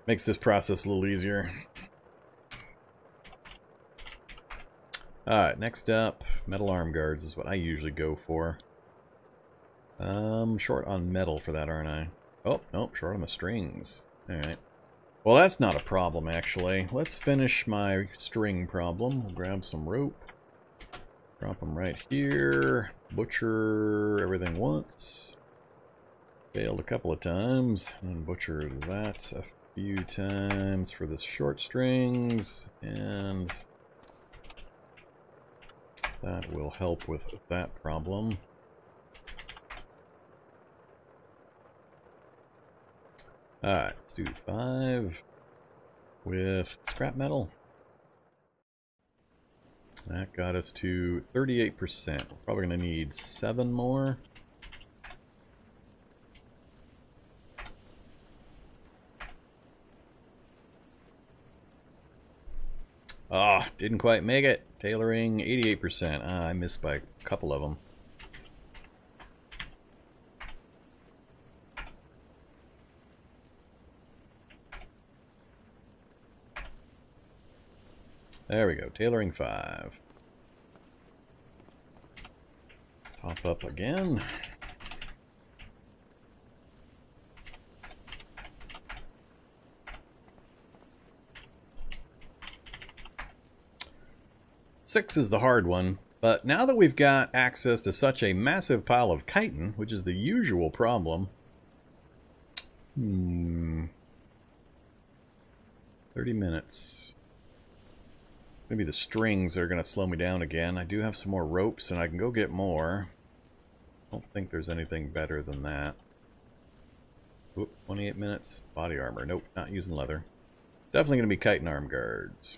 Makes this process a little easier. Alright, next up, metal arm guards is what I usually go for. Short on metal for that, aren't I? Oh, nope, short on the strings. Alright. Well, that's not a problem, actually. Let's finish my string problem. We'll grab some rope. Drop them right here. Butcher everything once. Failed a couple of times. And butcher that a few times for the short strings. And that will help with that problem. Alright, let's do 5 with scrap metal. That got us to 38%. We're probably going to need 7 more. Ah, didn't quite make it. Tailoring 88%. Ah, I missed by a couple of them. There we go, tailoring 5. Pop up again. Six is the hard one, but now that we've got access to such a massive pile of chitin, which is the usual problem. 30 minutes. Maybe the strings are going to slow me down again. I do have some more ropes and I can go get more. I don't think there's anything better than that. Oop, 28 minutes. Body armor. Nope, not using leather. Definitely going to be chitin arm guards.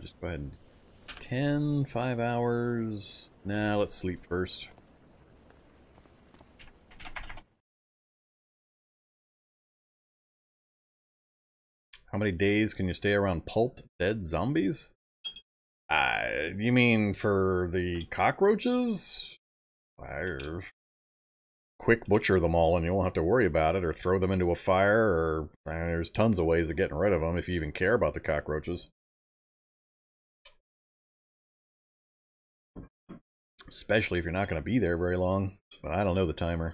Just go ahead and 10, 5 hours. Nah, let's sleep first. How many days can you stay around pulped dead zombies? You mean for the cockroaches? Quick butcher them all and you won't have to worry about it, or throw them into a fire, or there's tons of ways of getting rid of them if you even care about the cockroaches. Especially if you're not going to be there very long. But I don't know the timer.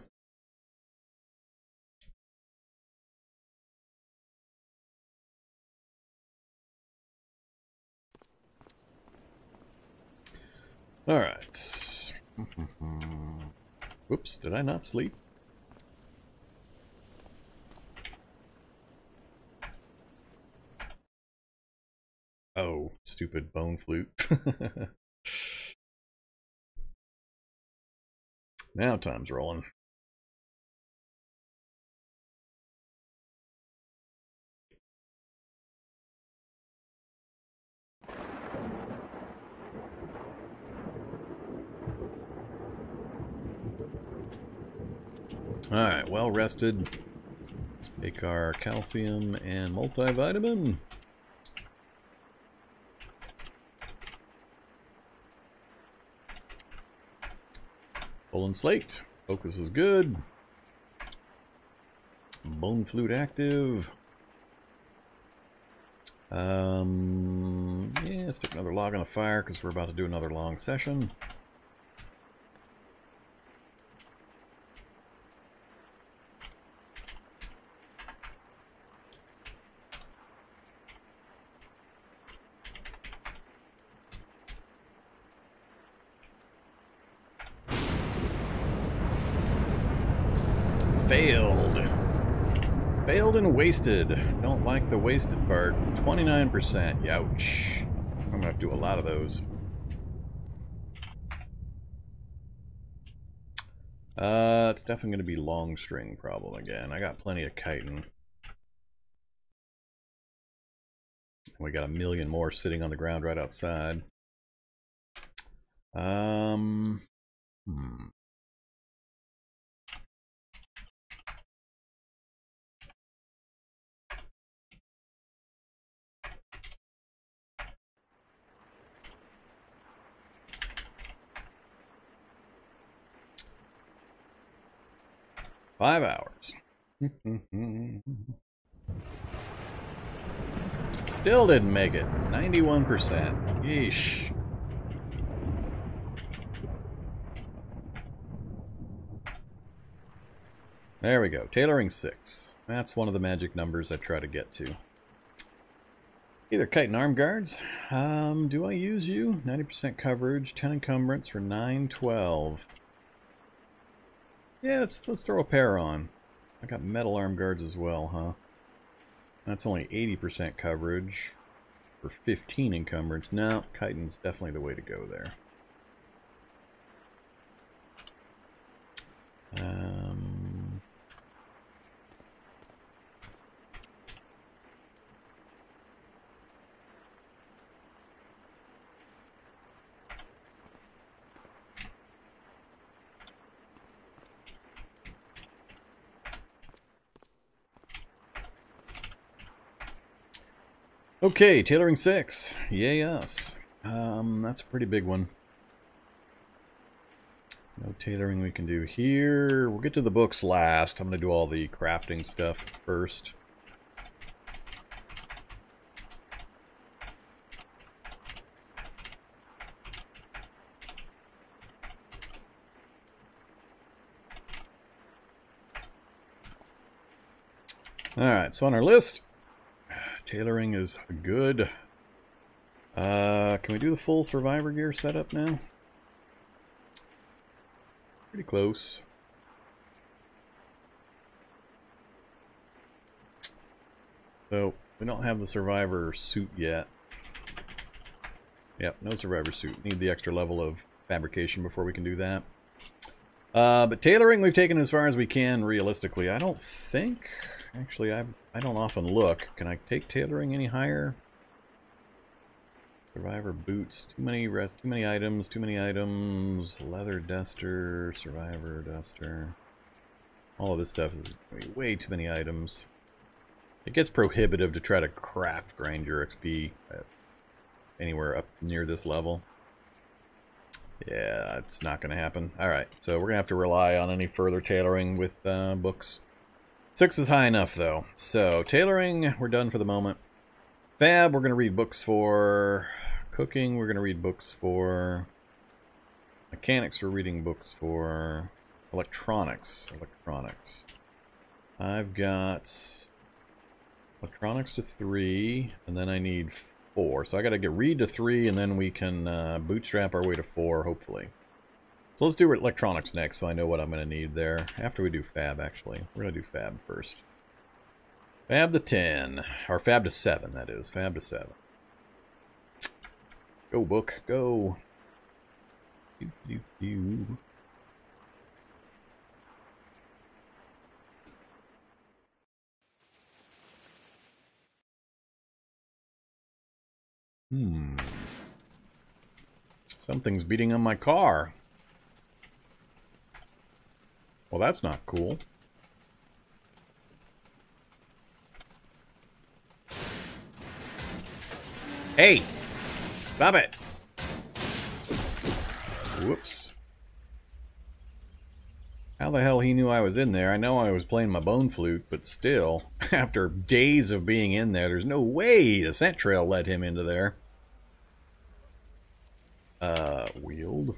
Alright. Whoops, did I not sleep? Oh, stupid bone flute. Now time's rolling. Alright, well rested. Let's take our calcium and multivitamin. Full and slaked. Focus is good. Bone flute active. Yeah, stick another log on the fire because we're about to do another long session. Failed and wasted. Don't like the wasted part. 29%. Youch. I'm gonna have to do a lot of those. It's definitely gonna be long string problem again. I got plenty of chitin. We got a million more sitting on the ground right outside. 5 hours. Still didn't make it. 91%. Yeesh. There we go. Tailoring 6. That's one of the magic numbers I try to get to. Either kite and arm guards. Do I use you? 90% coverage, 10 encumbrance for 912. Yeah, let's throw a pair on. I got metal arm guards as well, huh? That's only 80% coverage for 15 encumbrance. No, chitin's definitely the way to go there. Okay, tailoring 6. Yay us. That's a pretty big one. No tailoring we can do here. We'll get to the books last. I'm going to do all the crafting stuff first. Alright, so on our list, tailoring is good. Can we do the full survivor gear setup now? Pretty close. So, we don't have the survivor suit yet. Yep, no survivor suit. Need the extra level of fabrication before we can do that. But tailoring we've taken as far as we can realistically. I don't think... Actually, I don't often look. Can I take tailoring any higher? Survivor boots. Too many items. Too many items. Leather duster. Survivor duster. All of this stuff is way too many items. It gets prohibitive to try to craft grind your XP anywhere up near this level. Yeah, it's not going to happen. Alright, so we're going to have to rely on any further tailoring with books. 6 is high enough, though. So, tailoring, we're done for the moment. Fab, we're going to read books for. Cooking, we're going to read books for. Mechanics, we're reading books for. Electronics. I've got electronics to 3, and then I need 4. So I got to get read to 3, and then we can bootstrap our way to 4, hopefully. So let's do electronics next, so I know what I'm going to need there. After we do fab, actually. We're going to do fab first. Fab to 10. Or fab to 7, that is. Fab to 7. Go, book. Go. Something's beating on my car. Well, that's not cool. Hey! Stop it! Whoops. How the hell he knew I was in there? I know I was playing my bone flute, but still, after days of being in there, there's no way the scent trail led him into there. Wield.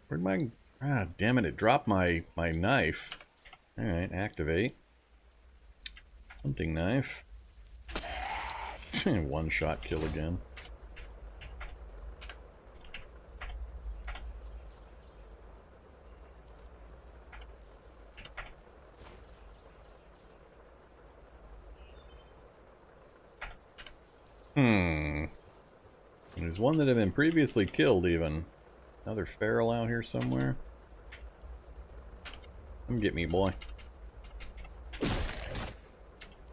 Where'd my... Ah, damn it, it dropped my knife. Alright, activate. Hunting knife. One shot kill again. There's one that had been previously killed even. Another feral out here somewhere. Come get me, boy.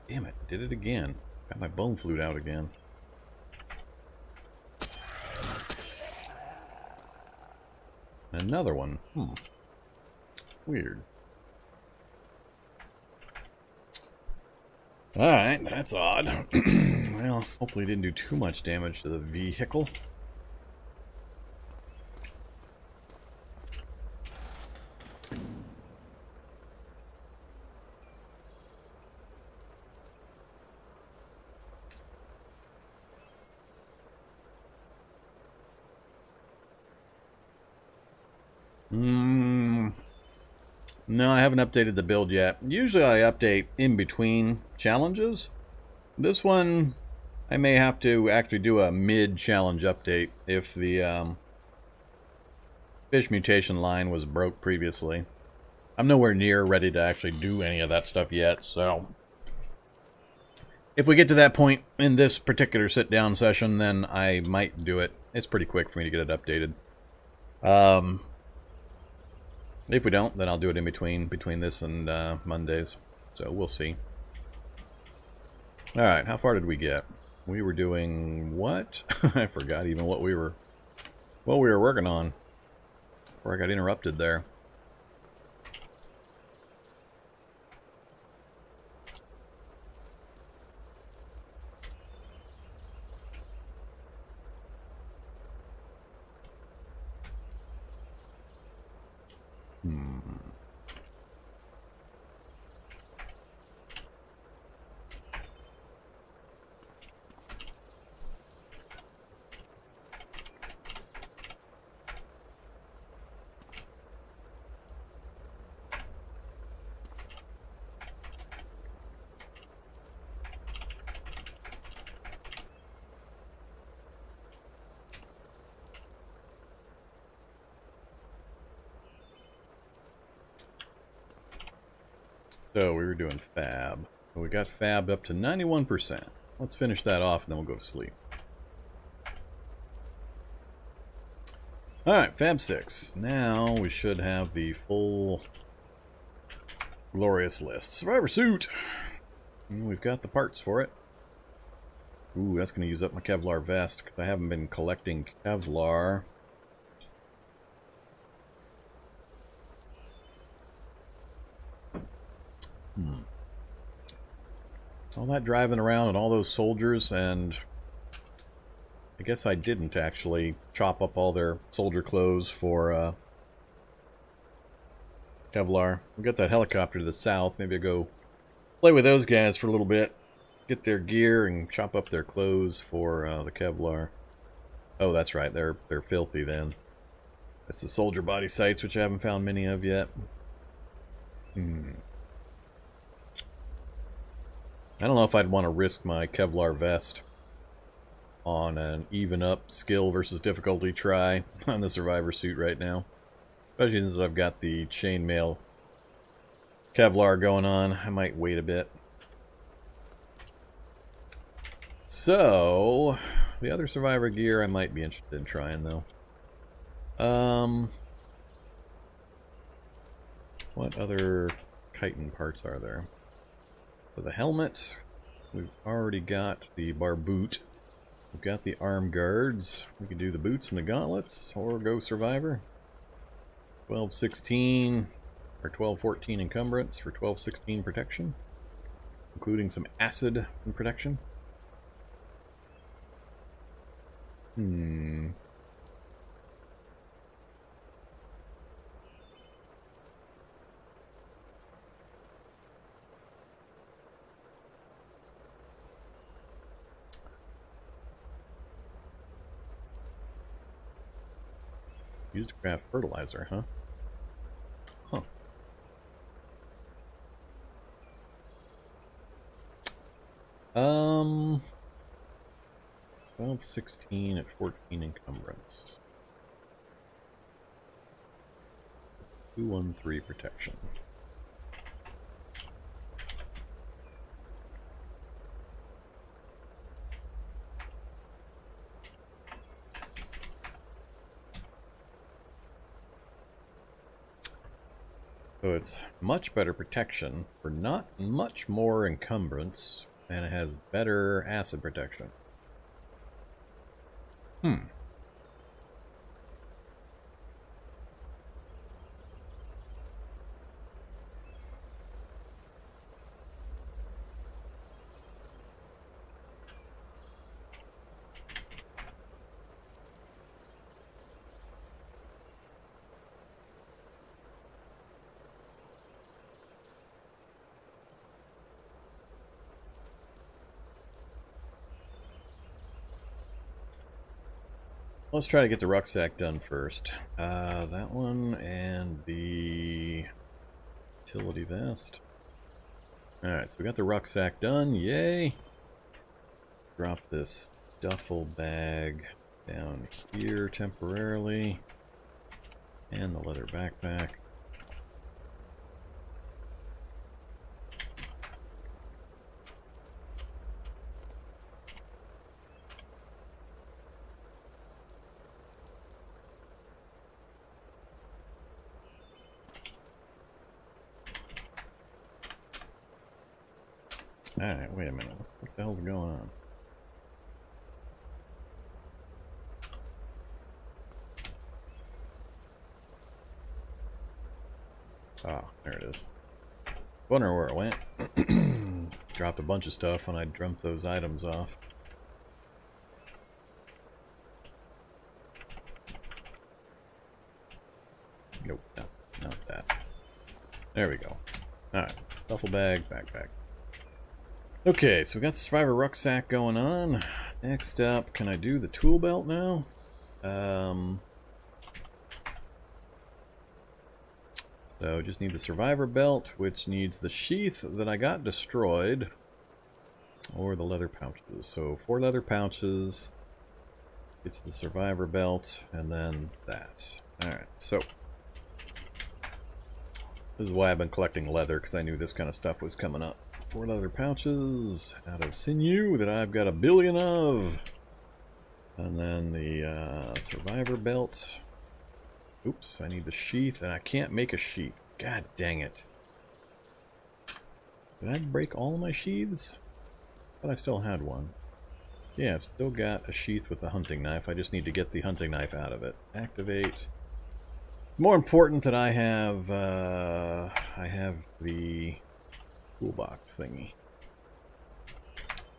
Damn it, did it again. Got my bone flute out again. Another one. Weird. Alright, that's odd. Well, hopefully it didn't do too much damage to the vehicle. No, I haven't updated the build yet. Usually I update in between challenges. This one, I may have to actually do a mid-challenge update if the fish mutation line was broke previously. I'm nowhere near ready to actually do any of that stuff yet, so if we get to that point in this particular sit-down session, then I might do it. It's pretty quick for me to get it updated. If we don't, then I'll do it in between this and Mondays. So we'll see. Alright, how far did we get? We were doing what? I forgot even what we were working on before I got interrupted there. So we were doing fab. We got fab up to 91%. Let's finish that off and then we'll go to sleep. Alright, fab 6. Now we should have the full glorious list. Survivor suit! And we've got the parts for it. Ooh, that's going to use up my Kevlar vest because I haven't been collecting Kevlar. All that driving around and all those soldiers, and I guess I didn't actually chop up all their soldier clothes for Kevlar. We got that helicopter to the south. Maybe I'll go play with those guys for a little bit. Get their gear and chop up their clothes for the Kevlar. Oh, that's right. They're filthy then. It's the soldier body sites, which I haven't found many of yet. I don't know if I'd want to risk my Kevlar vest on an even up skill versus difficulty try on the survivor suit right now. Especially since I've got the chainmail Kevlar going on. I might wait a bit. So, the other survivor gear I might be interested in trying though. What other chitin parts are there? For the helmet, we've already got the bar boot. We've got the arm guards. We can do the boots and the gauntlets, or go survivor. 1216 or 1214 encumbrance for 1216 protection, including some acid and protection. Used to craft fertilizer, huh? 1216 at 14 encumbrance. 213 protection. So it's much better protection for not much more encumbrance, and it has better acid protection. Let's try to get the rucksack done first. That one and the utility vest. Alright, so we got the rucksack done. Yay! Drop this duffel bag down here temporarily. And the leather backpack. Alright, wait a minute. What the hell's going on? Ah, there it is. Wonder where it went. Dropped a bunch of stuff when I dumped those items off. Nope, no, not that. There we go. Alright, duffel bag, backpack. Okay, so we got the survivor rucksack going on. Next up, can I do the tool belt now? So just need the survivor belt, which needs the sheath that I got destroyed, or the leather pouches. So 4 leather pouches, it's the survivor belt, and then that. Alright, so this is why I've been collecting leather, because I knew this kind of stuff was coming up. 4 leather pouches out of sinew that I've got a billion of. And then the survivor belt. Oops, I need the sheath, and I can't make a sheath. God dang it. Did I break all of my sheaths? I thought I still had one. Yeah, I've still got a sheath with the hunting knife. I just need to get the hunting knife out of it. Activate. It's more important that I have the toolbox thingy.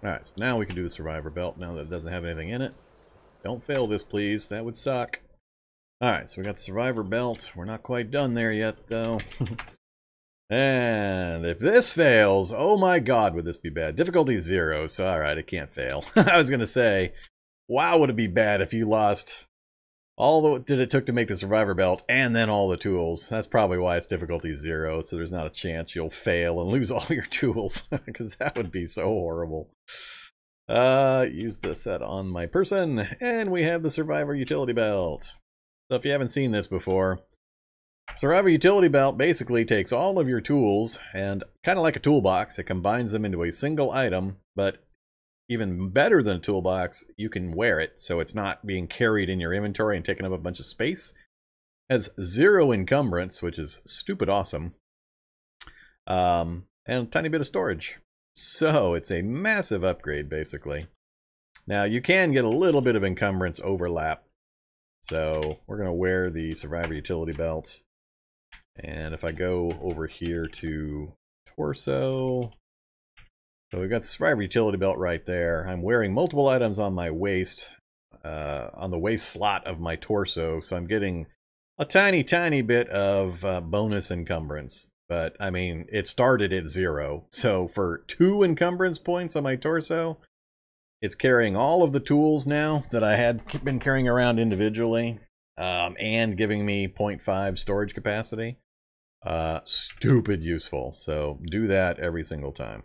Alright, so now we can do the survivor belt now that it doesn't have anything in it. Don't fail this, please. That would suck. Alright, so we got the survivor belt. We're not quite done there yet, though. And if this fails, oh my god, would this be bad. Difficulty 0, so alright, it can't fail. I was going to say, wow, would it be bad if you lost all that it took to make the survivor belt and then all the tools. That's probably why it's difficulty 0, so there's not a chance you'll fail and lose all your tools, because that would be so horrible. Use the set on my person, and we have the survivor utility belt. So if you haven't seen this before, survivor utility belt basically takes all of your tools, and kind of like a toolbox, it combines them into a single item, but even better than a toolbox, you can wear it, so it's not being carried in your inventory and taking up a bunch of space. Has 0 encumbrance, which is stupid awesome, and a tiny bit of storage. So it's a massive upgrade, basically. Now, you can get a little bit of encumbrance overlap, so we're going to wear the survivor utility belt. And if I go over here to torso... So we've got the survivor utility belt right there. I'm wearing multiple items on my waist, on the waist slot of my torso, so I'm getting a tiny, tiny bit of bonus encumbrance. But, I mean, it started at 0. So for 2 encumbrance points on my torso, it's carrying all of the tools now that I had been carrying around individually, and giving me 0.5 storage capacity. Stupid useful. So do that every single time.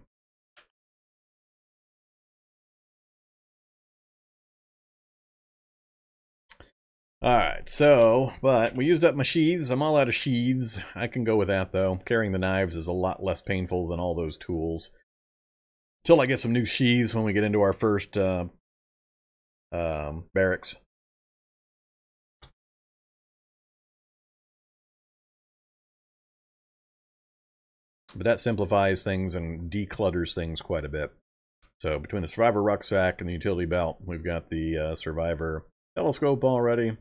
Alright, so, but we used up my sheaths. I'm all out of sheaths. I can go with that, though. Carrying the knives is a lot less painful than all those tools. Till I get some new sheaths when we get into our first barracks. But that simplifies things and declutters things quite a bit. So between the survivor rucksack and the utility belt, we've got the survivor telescope already.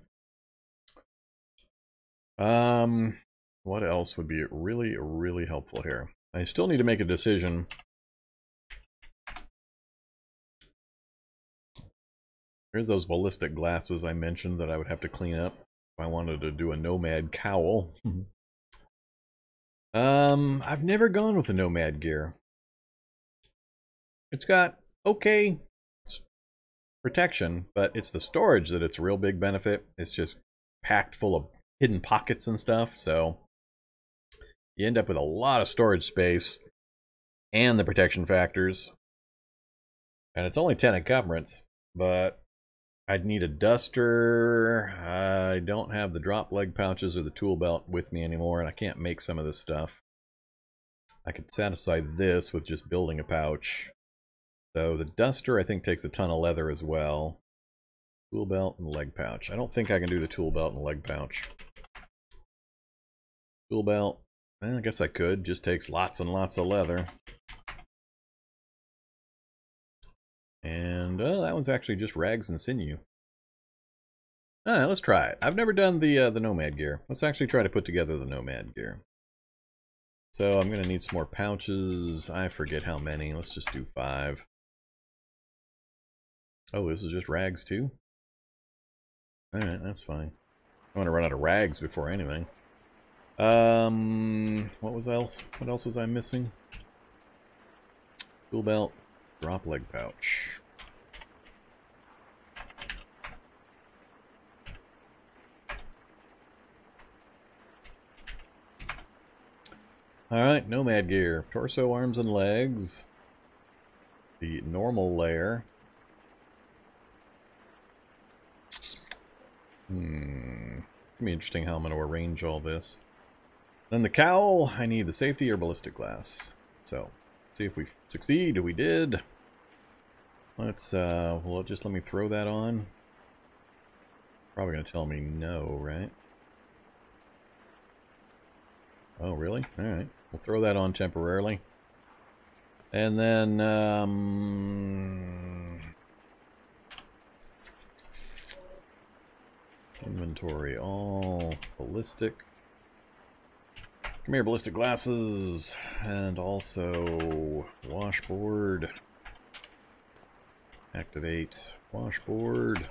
What else would be really, really helpful here? I still need to make a decision. Here's those ballistic glasses I mentioned that I would have to clean up if I wanted to do a nomad cowl. I've never gone with the nomad gear. It's got okay protection, but it's the storage that it's a real big benefit. It's just packed full of hidden pockets and stuff, so you end up with a lot of storage space and the protection factors. And it's only 10 encumbrance, but I'd need a duster. I don't have the drop leg pouches or the tool belt with me anymore, and I can't make some of this stuff. I could satisfy this with just building a pouch. So the duster, I think, takes a ton of leather as well. Tool belt and leg pouch. I don't think I can do the tool belt and leg pouch. Tool belt, I guess I could. Just takes lots and lots of leather. And that one's actually just rags and sinew. Let's try it. I've never done the nomad gear. Let's actually try to put together the nomad gear. So I'm going to need some more pouches. I forget how many. Let's just do 5. Oh, this is just rags too? Alright, that's fine. I want to run out of rags before anything. What else was I missing? Tool belt, drop leg pouch. Alright, nomad gear. Torso, arms, and legs. The normal layer. It's gonna be interesting how I'm going to arrange all this. Then the cowl, I need the safety or ballistic glass. So, see if we succeed. We did. Let's, well, just let me throw that on. Probably going to tell me no, right? Oh, really? Alright. We'll throw that on temporarily. And then, inventory, all ballistic. Come here, ballistic glasses. And also, washboard. Activate washboard.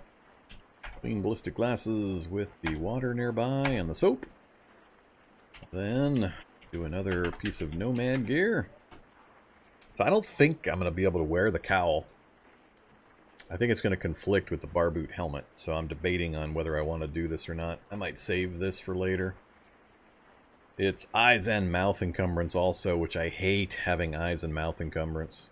Clean ballistic glasses with the water nearby and the soap. Then do another piece of nomad gear. So I don't think I'm going to be able to wear the cowl. I think it's going to conflict with the bar boot helmet, so I'm debating on whether I want to do this or not. I might save this for later. It's eyes and mouth encumbrance also, which I hate having eyes and mouth encumbrance.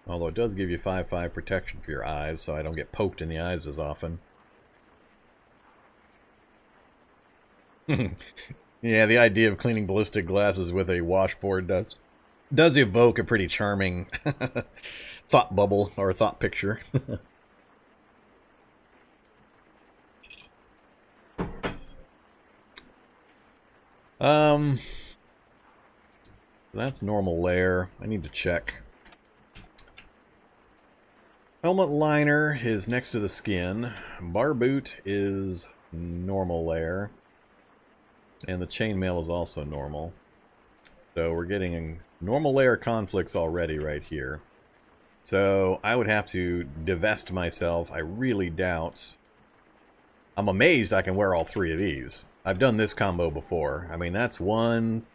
Although it does give you 5/5 protection for your eyes, so I don't get poked in the eyes as often. Yeah, the idea of cleaning ballistic glasses with a washboard does evoke a pretty charming thought bubble or thought picture. That's normal layer. I need to check. Helmet liner is next to the skin. Bar boot is normal layer. And the chainmail is also normal. So we're getting normal layer conflicts already right here. So I would have to divest myself. I really doubt. I'm amazed I can wear all 3 of these. I've done this combo before. I mean, that's 1,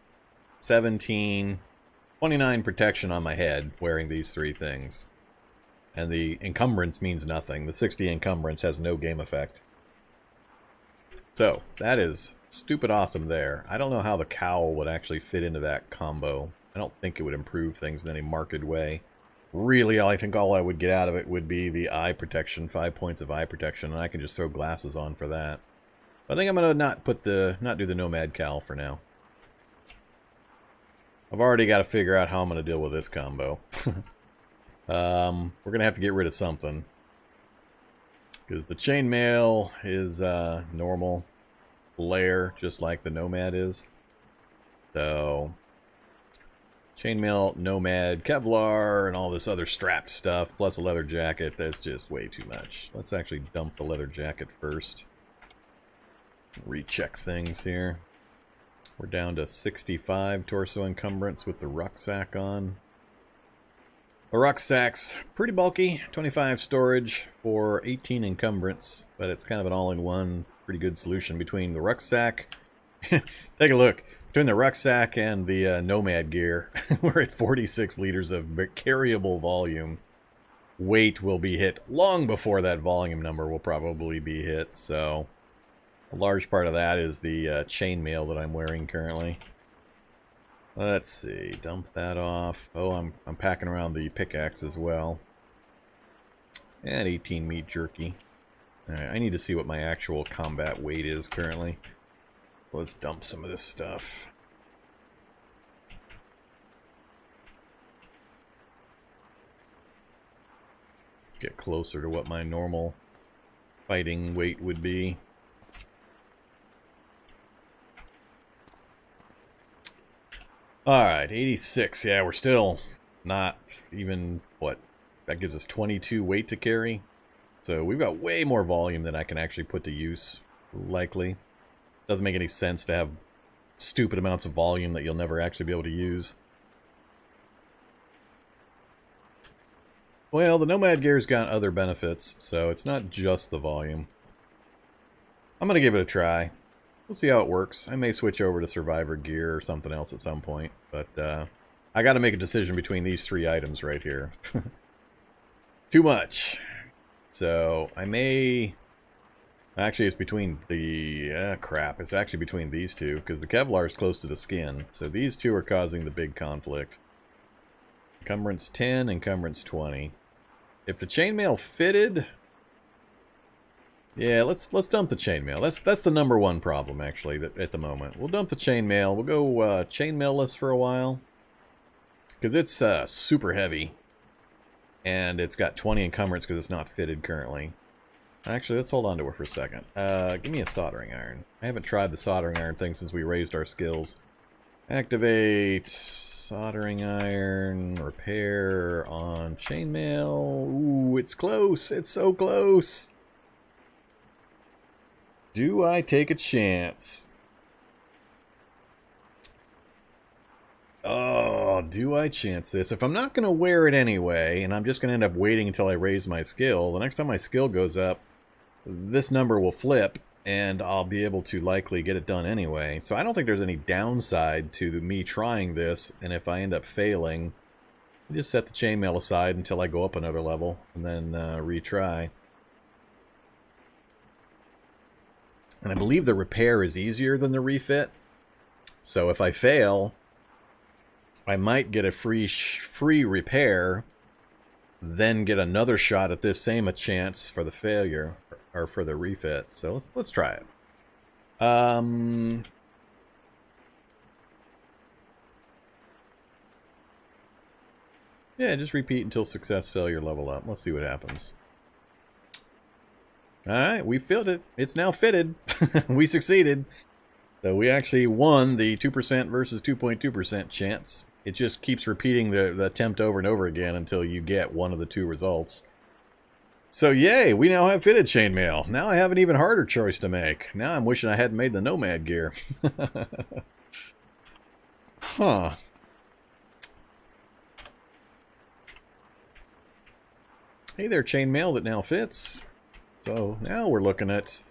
17, 29 protection on my head wearing these 3 things. And the encumbrance means nothing. The 60 encumbrance has no game effect. So, that is stupid awesome there. I don't know how the cowl would actually fit into that combo. I don't think it would improve things in any marked way. Really, I think all I would get out of it would be the eye protection, 5 points of eye protection, and I can just throw glasses on for that. I think I'm gonna not do the nomad cowl for now. I've already got to figure out how I'm gonna deal with this combo. We're gonna have to get rid of something. Because the chainmail is normal layer, just like the nomad is. So, chainmail, nomad, Kevlar, and all this other strapped stuff, plus a leather jacket, that's just way too much. Let's actually dump the leather jacket first. Recheck things here. We're down to 65 torso encumbrance with the rucksack on. The rucksack's pretty bulky, 25 storage for 18 encumbrance, but it's kind of an all-in-one, pretty good solution between the rucksack. Take a look. Between the rucksack and the nomad gear, we're at 46 liters of carryable volume. Weight will be hit long before that volume number will probably be hit, so a large part of that is the chainmail that I'm wearing currently. Let's see, dump that off. Oh, I'm packing around the pickaxe as well. And 18 meat jerky. Alright, I need to see what my actual combat weight is currently. Let's dump some of this stuff. Get closer to what my normal fighting weight would be. Alright, 86. Yeah, we're still not even, what, that gives us 22 weight to carry. So we've got way more volume than I can actually put to use, likely. Doesn't make any sense to have stupid amounts of volume that you'll never actually be able to use. Well, the Nomad gear's got other benefits, so it's not just the volume. I'm going to give it a try. We'll see how it works. I may switch over to Survivor gear or something else at some point, but I got to make a decision between these three items right here. Too much. So I may... Actually, it's between the... crap. It's actually between these two, because the Kevlar is close to the skin. So these two are causing the big conflict. Encumbrance 10, encumbrance 20. If the chainmail fitted... Yeah, let's dump the chainmail. That's the number one problem, actually, at the moment. We'll dump the chainmail. We'll go chainmail-less for a while. Because it's super heavy. And it's got 20 encumbrance because it's not fitted currently. Actually, let's hold on to it for a second. Give me a soldering iron. I haven't tried the soldering iron thing since we raised our skills. Activate soldering iron, repair on chainmail. Ooh, it's close. It's so close. Do I take a chance? Oh, do I chance this? If I'm not going to wear it anyway, and I'm just going to end up waiting until I raise my skill, the next time my skill goes up, this number will flip, and I'll be able to likely get it done anyway. So I don't think there's any downside to me trying this, and if I end up failing, I just set the chainmail aside until I go up another level, and then retry. And I believe the repair is easier than the refit. So if I fail, I might get a free repair, then get another shot at this same chance for the failure, or for the refit. So let's try it. Yeah, just repeat until success, failure, level up. Let's see what happens. Alright, we filled it. It's now fitted. We succeeded. So we actually won the 2% versus 2.2% chance. It just keeps repeating the attempt over and over again until you get one of the two results. So yay, we now have fitted chainmail. Now I have an even harder choice to make. Now I'm wishing I hadn't made the Nomad gear. Huh. Hey there, chainmail that now fits. So now we're looking at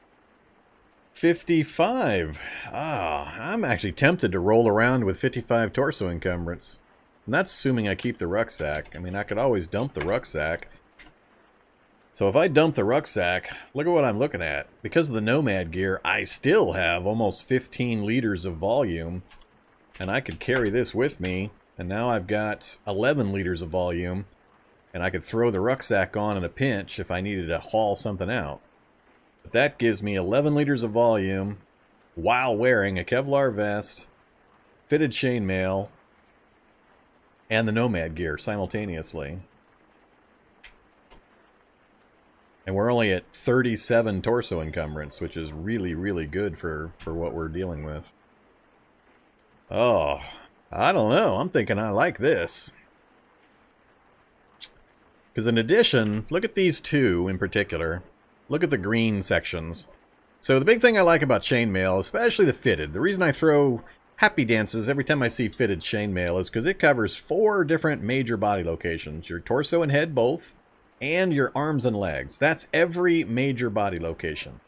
55. I'm actually tempted to roll around with 55 torso encumbrance. And that's assuming I keep the rucksack. I mean, I could always dump the rucksack. So if I dump the rucksack, look at what I'm looking at. Because of the Nomad gear, I still have almost 15 liters of volume. And I could carry this with me. And now I've got 11 liters of volume. And I could throw the rucksack on in a pinch if I needed to haul something out. But that gives me 11 liters of volume while wearing a Kevlar vest, fitted chainmail, and the Nomad gear simultaneously. And we're only at 37 torso encumbrance, which is really, really good for what we're dealing with. Oh, I don't know. I'm thinking I like this. Because in addition, look at these two in particular. Look at the green sections. So the big thing I like about chainmail, especially the fitted, the reason I throw happy dances every time I see fitted chainmail is because it covers 4 different major body locations. Your torso and head both, and your arms and legs. That's every major body location.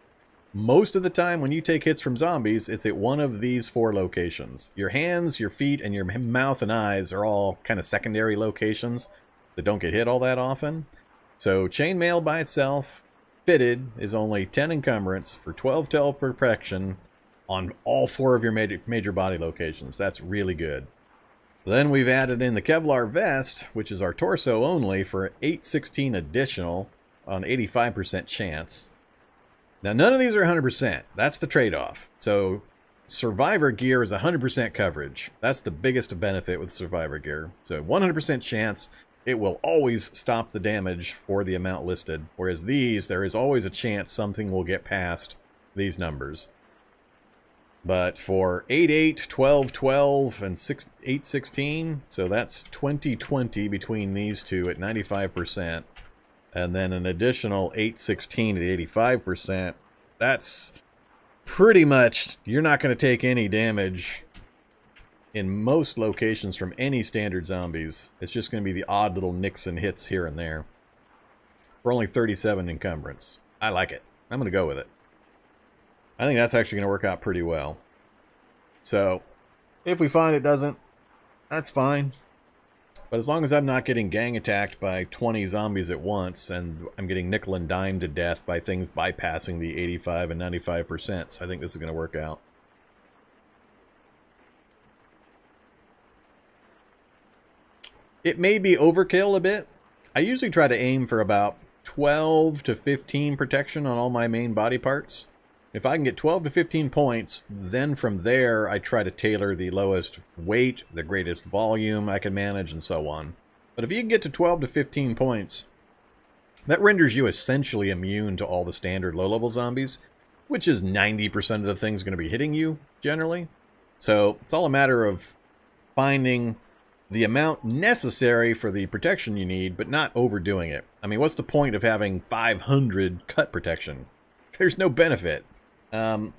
Most of the time when you take hits from zombies, it's at one of these 4 locations. Your hands, your feet, and your mouth and eyes are all kind of secondary locations that don't get hit all that often. So chainmail by itself, fitted, is only 10 encumbrance for 12 tel protection on all 4 of your major body locations. That's really good. Then we've added in the Kevlar vest, which is our torso only, for 816 additional on 85% chance. Now, none of these are 100%. That's the trade-off. So, Survivor gear is 100% coverage. That's the biggest benefit with Survivor gear. So, 100% chance, it will always stop the damage for the amount listed. Whereas these, there is always a chance something will get past these numbers. But for 8-8, 12-12, and 8-16, so that's 20-20 between these two at 95%. And then an additional 8-16 at 85%. That's pretty much, you're not going to take any damage in most locations from any standard zombies. It's just going to be the odd little nicks and hits here and there. For only 37 encumbrance. I like it. I'm going to go with it. I think that's actually going to work out pretty well. So, if we find it doesn't, that's fine. But as long as I'm not getting gang attacked by 20 zombies at once, and I'm getting nickel and dime to death by things bypassing the 85 and 95%, so I think this is going to work out. It may be overkill a bit. I usually try to aim for about 12 to 15 protection on all my main body parts. If I can get 12 to 15 points, then from there I try to tailor the lowest weight, the greatest volume I can manage, and so on. But if you can get to 12 to 15 points, that renders you essentially immune to all the standard low-level zombies, which is 90% of the things going to be hitting you, generally. So it's all a matter of finding the amount necessary for the protection you need, but not overdoing it. I mean, what's the point of having 500 cut protection? There's no benefit.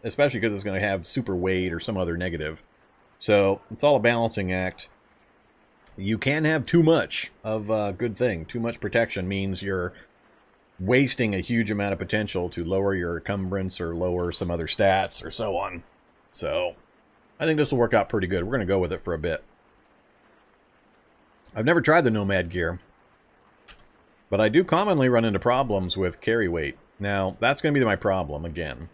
Especially because it's going to have super weight or some other negative. So, it's all a balancing act. You can have too much of a good thing. Too much protection means you're wasting a huge amount of potential to lower your encumbrance or lower some other stats or so on. So, I think this will work out pretty good. We're going to go with it for a bit. I've never tried the Nomad gear, but I do commonly run into problems with carry weight. Now, that's going to be my problem again.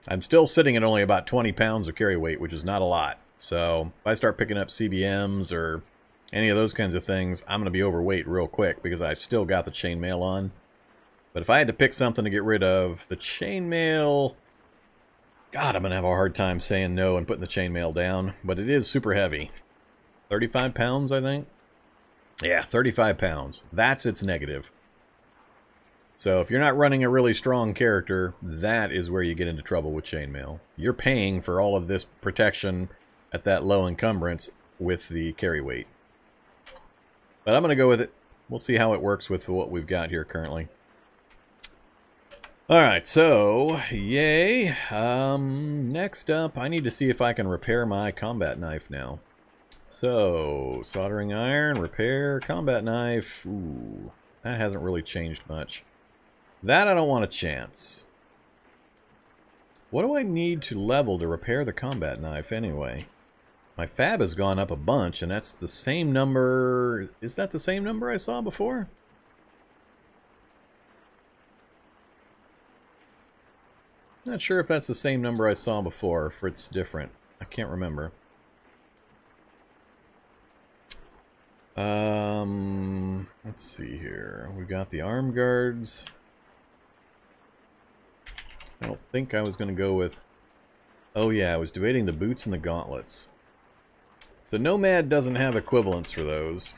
I'm still sitting at only about 20 pounds of carry weight, which is not a lot. So if I start picking up CBMs or any of those kinds of things, I'm going to be overweight real quick because I've still got the chainmail on. But if I had to pick something to get rid of, the chainmail... God, I'm going to have a hard time saying no and putting the chainmail down. But it is super heavy. 35 pounds, I think? Yeah, 35 pounds. That's its negative. So if you're not running a really strong character, that is where you get into trouble with chainmail. You're paying for all of this protection at that low encumbrance with the carry weight. But I'm going to go with it. We'll see how it works with what we've got here currently. Alright, so, yay. Next up, I need to see if I can repair my combat knife now. So, soldering iron, repair, combat knife. Ooh, that hasn't really changed much. That I don't want a chance. What do I need to level to repair the combat knife anyway? My fab has gone up a bunch, and that's the same number... Is that the same number I saw before? Not sure if that's the same number I saw before, or if it's different. I can't remember. Let's see here. We got the arm guards. I don't think I was going to go with... Oh yeah, I was debating the boots and the gauntlets. So Nomad doesn't have equivalents for those.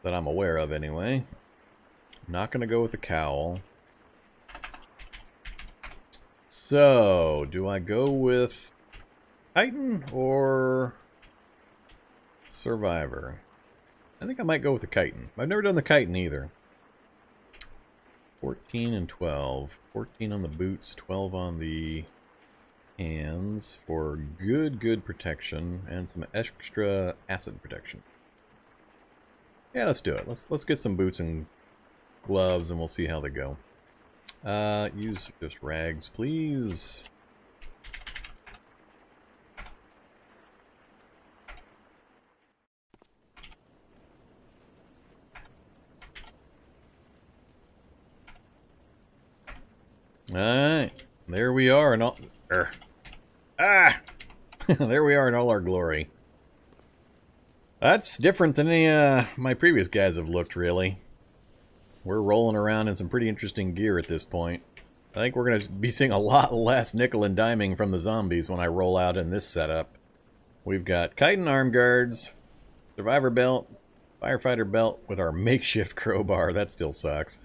That I'm aware of anyway. I'm not going to go with the cowl. So, do I go with Chitin or Survivor? I think I might go with the Chitin. I've never done the Chitin either. 14 and 12. 14 on the boots, 12 on the hands for good protection and some extra acid protection. Yeah, let's do it. Let's get some boots and gloves and we'll see how they go. Use just rags, please. Alright, there we are in all... there we are in all our glory. That's different than any my previous guys have looked, really. We're rolling around in some pretty interesting gear at this point. I think we're going to be seeing a lot less nickel and diming from the zombies when I roll out in this setup. We've got chitin arm guards, survivor belt, firefighter belt with our makeshift crowbar. That still sucks.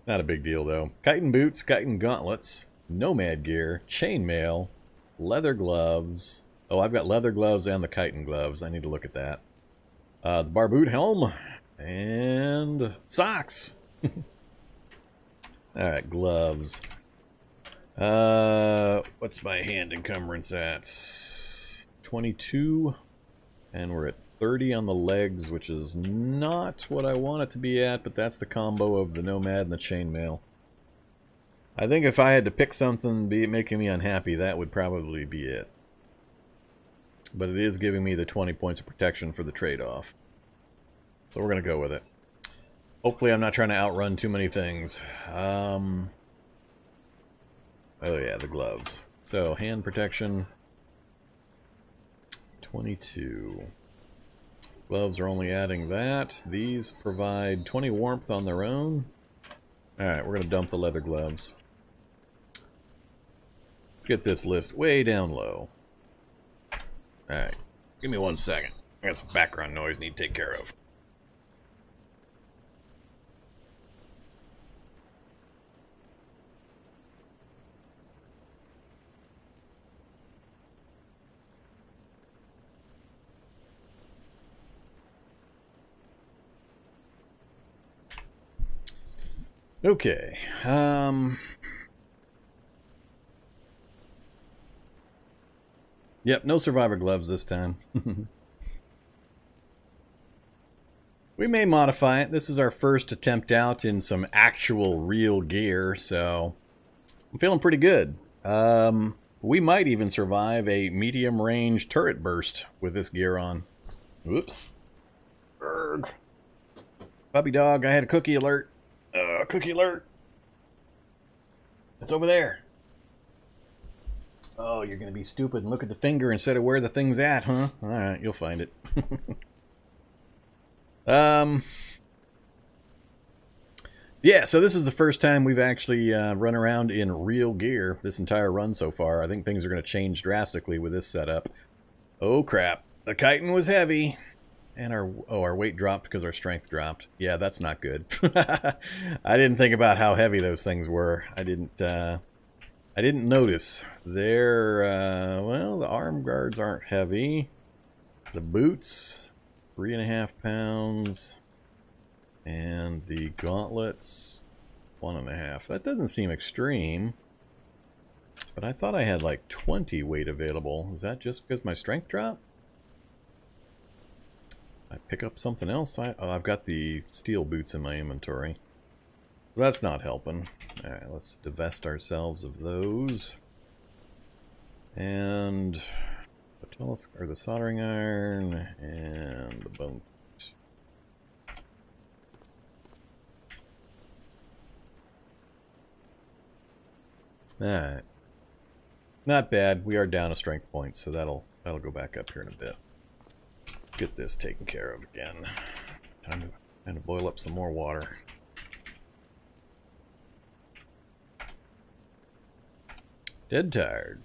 Not a big deal, though. Chitin boots, chitin gauntlets, nomad gear, chainmail, leather gloves. Oh, I've got leather gloves and the chitin gloves. I need to look at that. The bar boot helm, and socks. Alright, gloves. What's my hand encumbrance at? 22, and we're at 30 on the legs, which is not what I want it to be at, but that's the combo of the nomad and the chainmail. I think if I had to pick something making me unhappy, that would probably be it. But it is giving me the 20 points of protection for the trade-off. So we're going to go with it. Hopefully I'm not trying to outrun too many things. Oh yeah, the gloves. So, hand protection. 22. Gloves are only adding that. These provide 20 warmth on their own. Alright, we're going to dump the leather gloves. Let's get this list way down low. Alright, give me 1 second. I got some background noise I need to take care of. Okay, yep, no survivor gloves this time. We may modify it. This is our first attempt out in some actual real gear, so I'm feeling pretty good. We might even survive a medium range turret burst with this gear on. Whoops. Berg. Puppy dog, I had a cookie alert. Cookie alert. It's over there. Oh, you're going to be stupid and look at the finger instead of where the thing's at, huh? Alright, you'll find it. Yeah, so this is the first time we've actually run around in real gear this entire run so far. I think things are going to change drastically with this setup. Oh, crap. The chitin was heavy. And our weight dropped because our strength dropped. Yeah, that's not good. I didn't think about how heavy those things were. I didn't notice. They're, well, the arm guards aren't heavy. The boots, 3.5 pounds. And the gauntlets, 1.5. That doesn't seem extreme. But I thought I had like 20 weight available. Is that just because my strength dropped? I pick up something else? I've got the steel boots in my inventory. That's not helping. Alright, let's divest ourselves of those. And the soldering iron and the bone. Alright. Not bad. We are down a strength point, so that'll go back up here in a bit. Get this taken care of again. Time to boil up some more water. Dead tired.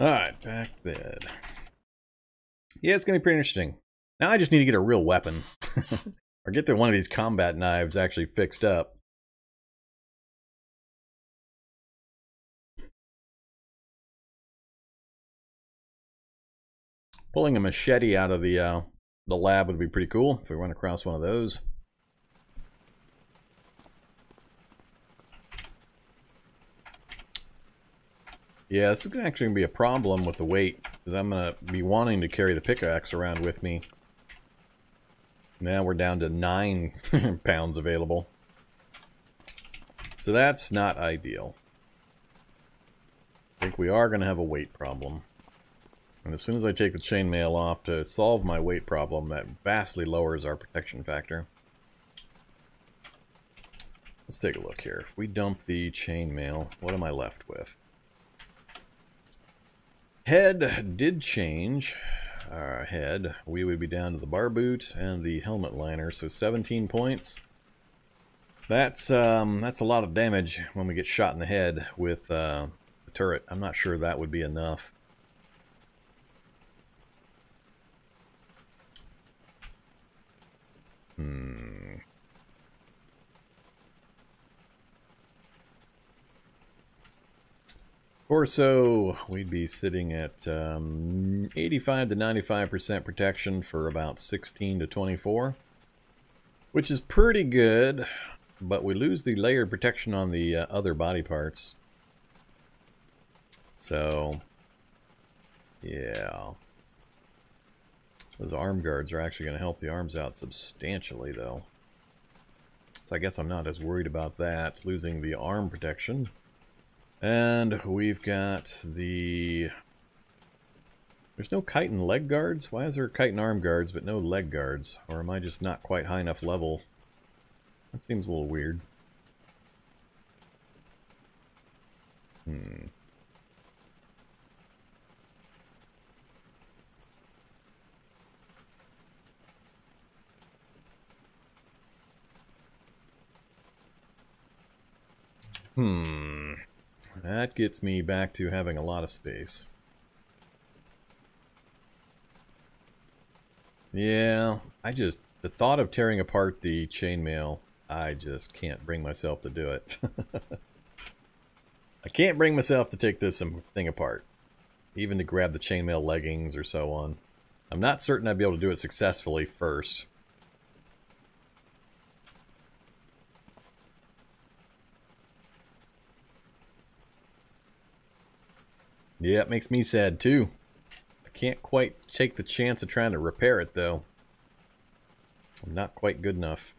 Alright, back to bed. Yeah, it's going to be pretty interesting. Now I just need to get a real weapon. Or get one of these combat knives actually fixed up. Pulling a machete out of the lab would be pretty cool if we run across one of those. Yeah, this is actually going to be a problem with the weight, because I'm going to be wanting to carry the pickaxe around with me. Now we're down to 9 pounds available. So that's not ideal. I think we are going to have a weight problem. And as soon as I take the chainmail off to solve my weight problem, that vastly lowers our protection factor. Let's take a look here. If we dump the chainmail, what am I left with? Head did change. Our head, we would be down to the bar boot and the helmet liner, so 17 points. That's a lot of damage when we get shot in the head with the turret. I'm not sure that would be enough. Torso, we'd be sitting at 85 to 95% protection for about 16 to 24, which is pretty good, but we lose the layered protection on the other body parts. So, yeah. Those arm guards are actually going to help the arms out substantially, though. So I guess I'm not as worried about that, losing the arm protection. And we've got the... There's no kite and leg guards? Why is there kite and arm guards but no leg guards? Or am I just not quite high enough level? That seems a little weird. That gets me back to having a lot of space. Yeah, the thought of tearing apart the chainmail, I just can't bring myself to do it. I can't bring myself to take this thing apart. Even to grab the chainmail leggings or so on. I'm not certain I'd be able to do it successfully first. Yeah, it makes me sad too. I can't quite take the chance of trying to repair it though. I'm not quite good enough.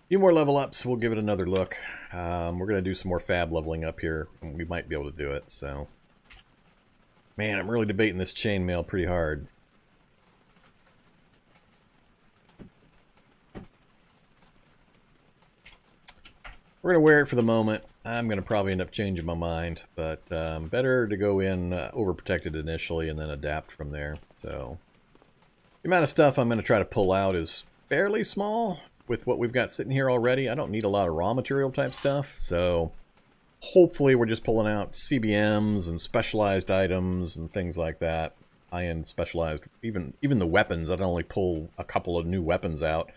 A few more level ups, we'll give it another look. We're going to do some more fab leveling up here, and we might be able to do it, so. Man, I'm really debating this chainmail pretty hard. We're going to wear it for the moment. I'm going to probably end up changing my mind, but better to go in overprotected initially and then adapt from there. So the amount of stuff I'm going to try to pull out is fairly small with what we've got sitting here already. I don't need a lot of raw material type stuff, so hopefully we're just pulling out CBMs and specialized items and things like that. High-end specialized, even the weapons. I'd only pull a couple of new weapons out.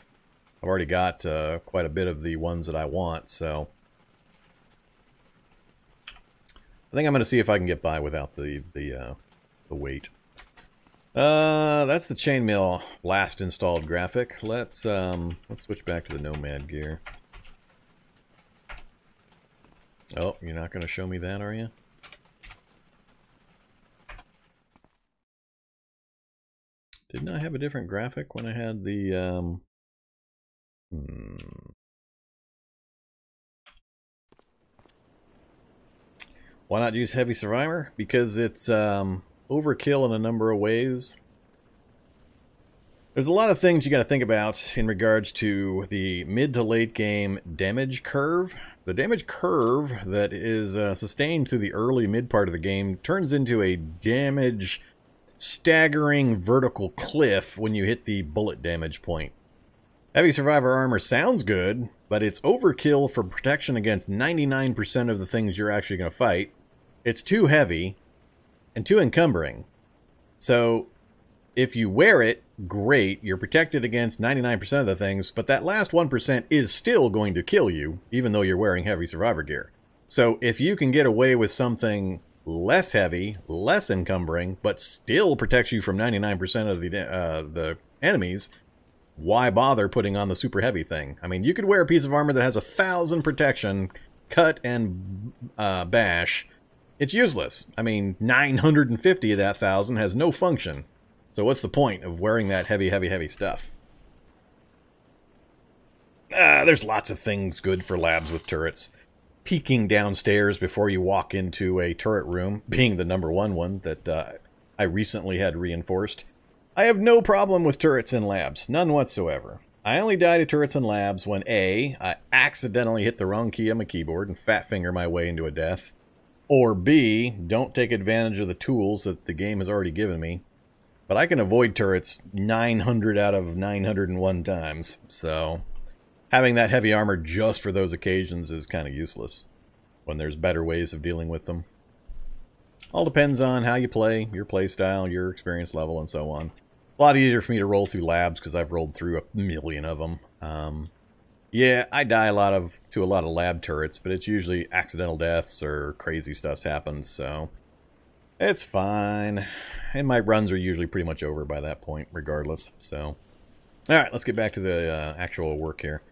I've already got quite a bit of the ones that I want, so I think I'm going to see if I can get by without the weight. That's the chainmail last installed graphic. Let's switch back to the Nomad gear. Oh, you're not going to show me that, are you? Didn't I have a different graphic when I had the Why not use Heavy Survivor? Because it's overkill in a number of ways. There's a lot of things you got to think about in regards to the mid to late game damage curve. The damage curve that is sustained through the early mid part of the game turns into a damage staggering vertical cliff when you hit the bullet damage point. Heavy Survivor armor sounds good, but it's overkill for protection against 99% of the things you're actually going to fight. It's too heavy and too encumbering. So if you wear it, great, you're protected against 99% of the things, but that last 1% is still going to kill you, even though you're wearing Heavy Survivor gear. So if you can get away with something less heavy, less encumbering, but still protects you from 99% of the enemies, why bother putting on the super heavy thing? I mean, you could wear a piece of armor that has 1,000 protection, cut and bash. It's useless. I mean, 950 of that 1,000 has no function. So what's the point of wearing that heavy stuff? There's lots of things good for labs with turrets. Peeking downstairs before you walk into a turret room, being the #1 that I recently had reinforced. I have no problem with turrets in labs, none whatsoever. I only die to turrets in labs when A, I accidentally hit the wrong key on my keyboard and fat finger my way into a death, or B, don't take advantage of the tools that the game has already given me. But I can avoid turrets 900 out of 901 times, so having that heavy armor just for those occasions is kind of useless when there's better ways of dealing with them. All depends on how you play, your play style, your experience level, and so on. A lot easier for me to roll through labs because I've rolled through 1,000,000 of them. Yeah, I die to a lot of lab turrets, but it's usually accidental deaths or crazy stuff's happened, so it's fine. And my runs are usually pretty much over by that point, regardless. So, all right, let's get back to the actual work here.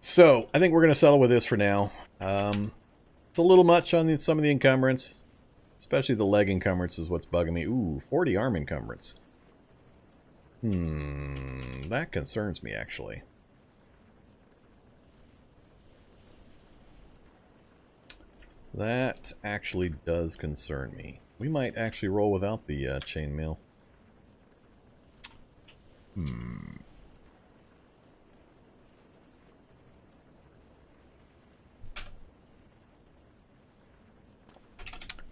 So, I think we're going to settle with this for now. It's a little much on some of the encumbrance, especially the leg encumbrance is what's bugging me. Ooh, 40 arm encumbrance. That concerns me, actually. That actually does concern me. We might actually roll without the chainmail.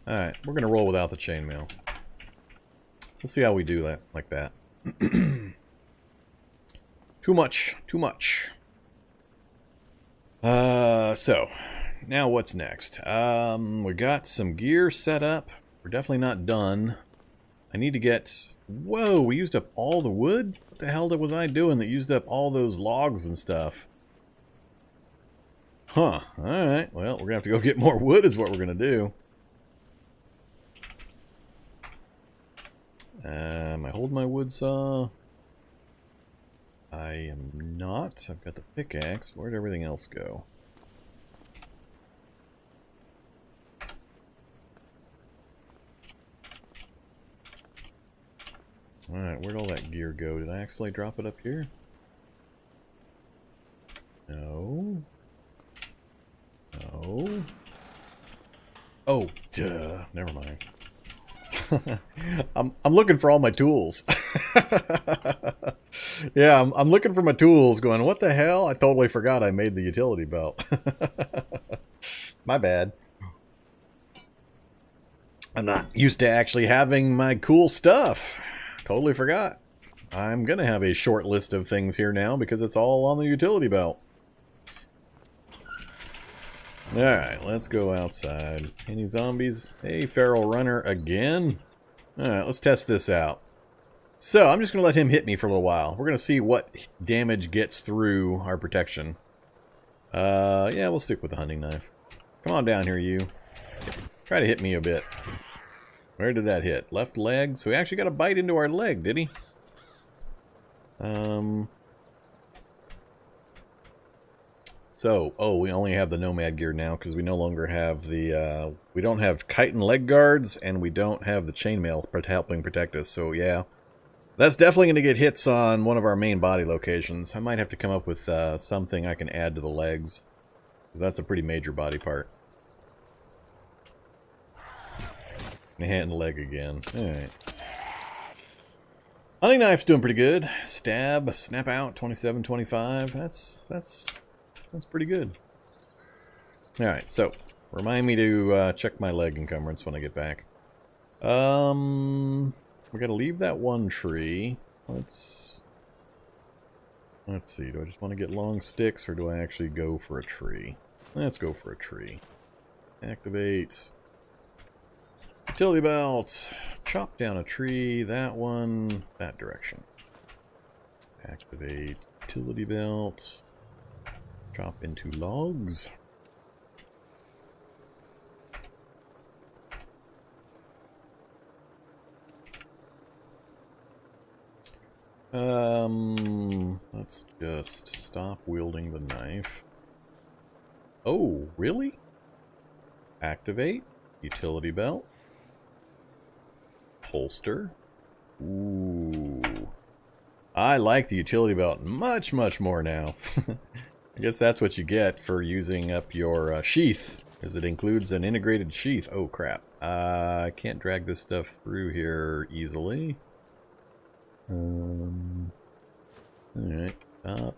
Alright, we're going to roll without the chainmail. We'll see how we do that, like that. Too much. So, now what's next? We got some gear set up. We're definitely not done. I need to get... Whoa, we used up all the wood? What the hell was I doing that used up all those logs and stuff? Huh, alright. Well, we're going to have to go get more wood is what we're going to do. Am I holding my wood saw? I am not. I've got the pickaxe. Where'd everything else go? Alright, where'd all that gear go? Did I accidentally drop it up here? No. No. Oh, duh. Never mind. I'm looking for all my tools. Yeah, I'm looking for my tools going, what the hell? I totally forgot I made the utility belt. My bad. I'm not used to actually having my cool stuff. Totally forgot. I'm gonna have a short list of things here now because it's all on the utility belt. Alright, let's go outside. Any zombies? Hey, feral runner again? Alright, let's test this out. So, I'm just going to let him hit me for a little while. We're going to see what damage gets through our protection. Yeah, we'll stick with the hunting knife. Come on down here, you. Try to hit me a bit. Where did that hit? Left leg? So he actually got a bite into our leg, did he? So, oh, we only have the Nomad gear now because we no longer have the, we don't have chitin leg guards and we don't have the chainmail helping protect us. So, yeah, that's definitely going to get hits on one of our main body locations. I might have to come up with something I can add to the legs because that's a pretty major body part. And leg again. Alright. Hunting knife's doing pretty good. Stab, snap out, 27, 25. That's pretty good. Alright, so remind me to check my leg encumbrance when I get back. We gotta leave that one tree. Let's see, do I just want to get long sticks or do I actually go for a tree? Let's go for a tree. Activate utility belt. Chop down a tree, that one, that direction. Activate utility belt. Chop into logs. Let's just stop wielding the knife. Oh, really? Activate. Utility belt. Holster. Ooh. I like the utility belt much, much more now. I guess that's what you get for using up your sheath, is it includes an integrated sheath. Oh, crap. I can't drag this stuff through here easily. Alright, stop.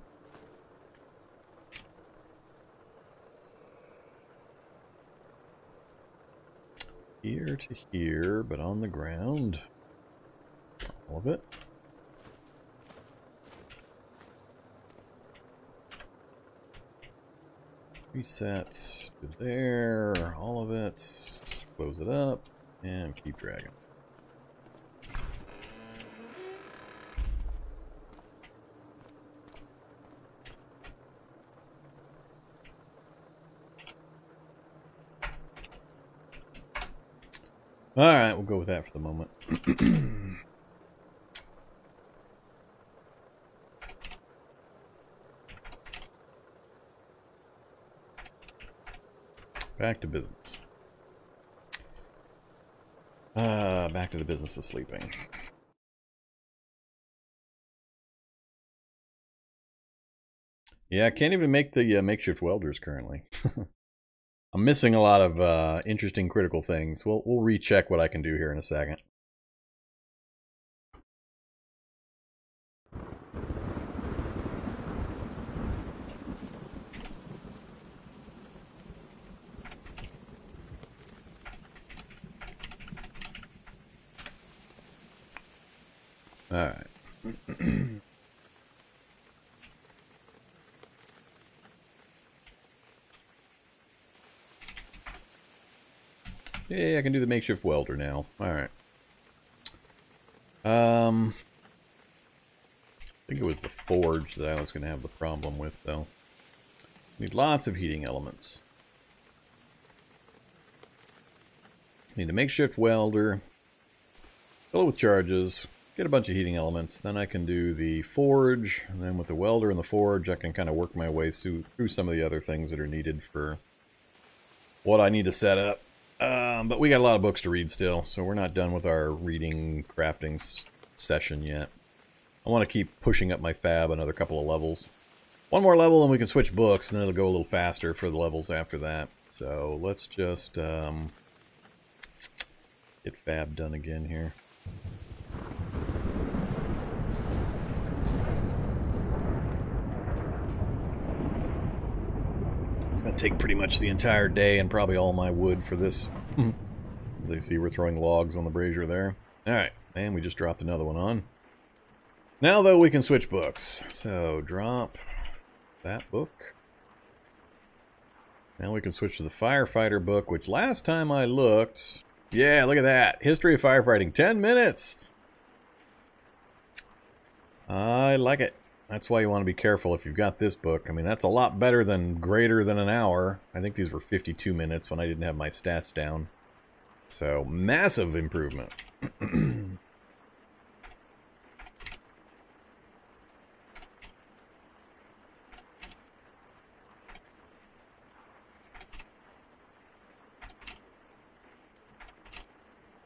Here to here, but on the ground. All of it. Reset to there, all of it. Close it up, and keep dragging. Alright, we'll go with that for the moment. Back to business. Back to the business of sleeping. Yeah, I can't even make the makeshift welders currently. I'm missing a lot of interesting critical things. We'll recheck what I can do here in a second. Alright. Yeah, I can do the makeshift welder now. Alright. I think it was the forge that I was going to have the problem with, though. Need lots of heating elements. Need a makeshift welder. Fill it with charges. Get a bunch of heating elements. Then I can do the forge. And then with the welder and the forge, I can kind of work my way through some of the other things that are needed for what I need to set up. But we got a lot of books to read still, so we're not done with our reading crafting session yet. I want to keep pushing up my fab another couple of levels. One more level and we can switch books, and then it'll go a little faster for the levels after that. So let's just get fab done again here. It's going to take pretty much the entire day and probably all my wood for this. As you see, we're throwing logs on the brazier there. Alright, and we just dropped another one on. Now, though, we can switch books. So, drop that book. Now we can switch to the firefighter book, which last time I looked... Yeah, look at that. History of firefighting. 10 minutes! I like it. That's why you want to be careful if you've got this book. I mean, that's a lot better than greater than an hour. I think these were 52 minutes when I didn't have my stats down. So, massive improvement. I'm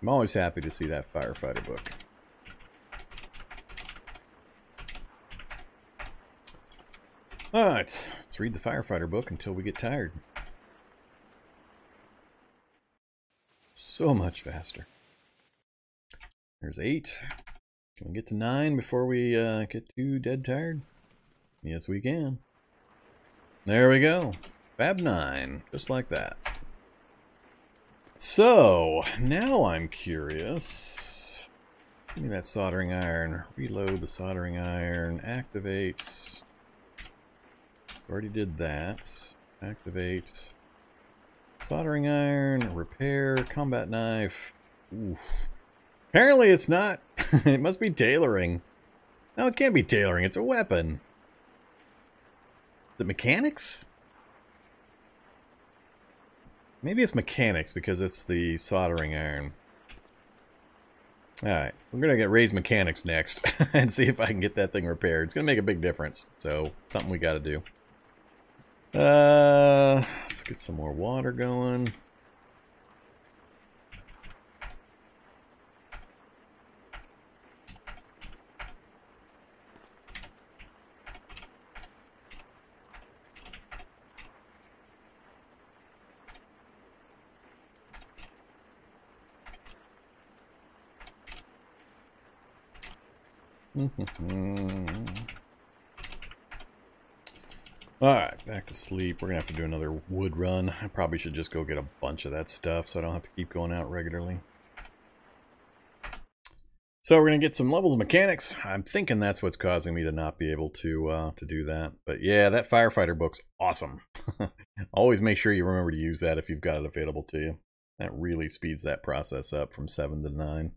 always happy to see that firefighter book. Alright, let's read the firefighter book until we get tired. So much faster. There's 8. Can we get to 9 before we get too dead tired? Yes, we can. There we go. Fab 9, just like that. So, now I'm curious. Give me that soldering iron. Reload the soldering iron. Activate. Already did that. Activate. Soldering iron. Repair. Combat knife. Oof. Apparently it's not. It must be tailoring. No, it can't be tailoring. It's a weapon. Is it mechanics? Maybe it's mechanics because it's the soldering iron. Alright, we're going to get raised mechanics next and see if I can get that thing repaired. It's going to make a big difference, so something we got to do. Let's get some more water going. Alright, back to sleep. We're gonna have to do another wood run. I probably should just go get a bunch of that stuff so I don't have to keep going out regularly. So we're gonna get some levels of mechanics. I'm thinking that's what's causing me to not be able to do that. But yeah, that firefighter book's awesome. Always make sure you remember to use that if you've got it available to you. That really speeds that process up from 7 to 9.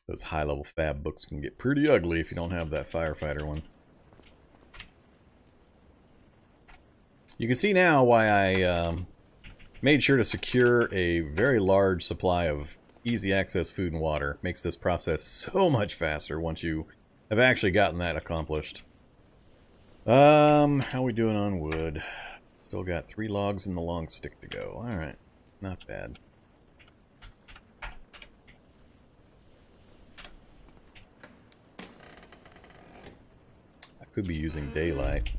Those high-level fab books can get pretty ugly if you don't have that firefighter one. You can see now why I made sure to secure a very large supply of easy access food and water. Makes this process so much faster once you have actually gotten that accomplished. How are we doing on wood? Still got 3 logs and the long stick to go. Alright, not bad. Could be using daylight.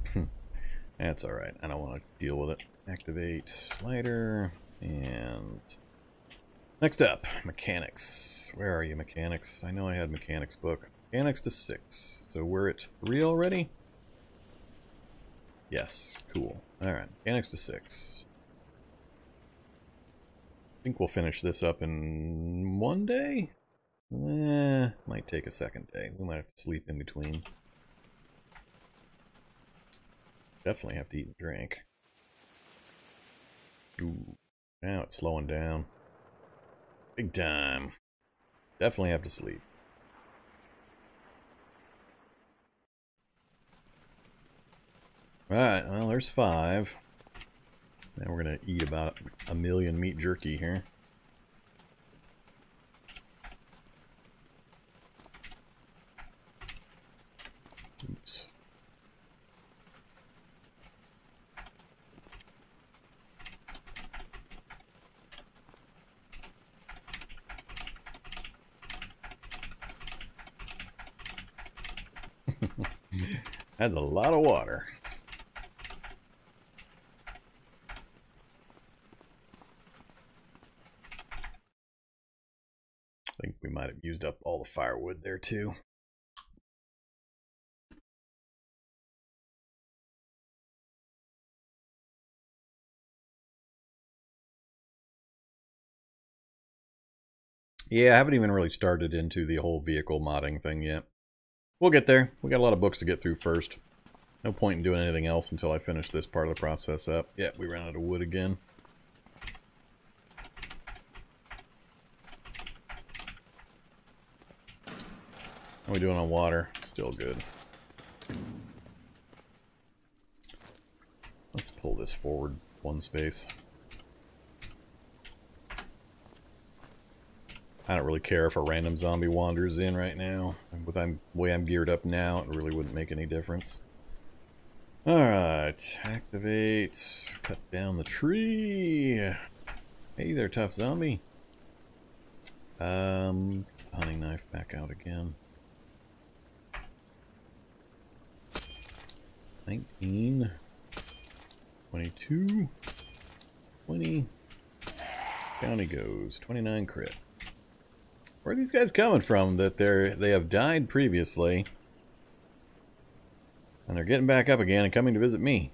That's alright. I don't want to deal with it. Activate slider. And next up, mechanics. Where are you, mechanics? I know I had mechanics book. Mechanics to 6. So we're at 3 already? Yes. Cool. Alright. Mechanics to 6. I think we'll finish this up in 1 day? Might take a second day. We might have to sleep in between. Definitely have to eat and drink. Ooh, now it's slowing down. Big time. Definitely have to sleep. Alright, well, there's 5. Now we're going to eat about 1 million meat jerky here. Oops. That's a lot of water. I think we might have used up all the firewood there too. Yeah, I haven't even really started into the whole vehicle modding thing yet. We'll get there. We got a lot of books to get through first. No point in doing anything else until I finish this part of the process up. Yeah, we ran out of wood again. How are we doing on water? Still good. Let's pull this forward 1 space. I don't really care if a random zombie wanders in right now. With the way I'm geared up now, it really wouldn't make any difference. Alright, activate, cut down the tree. Hey there, tough zombie. Hunting knife back out again. 19, 22, 20. Down he goes, 29 crit. Where are these guys coming from that they have died previously? And they're getting back up again and coming to visit me.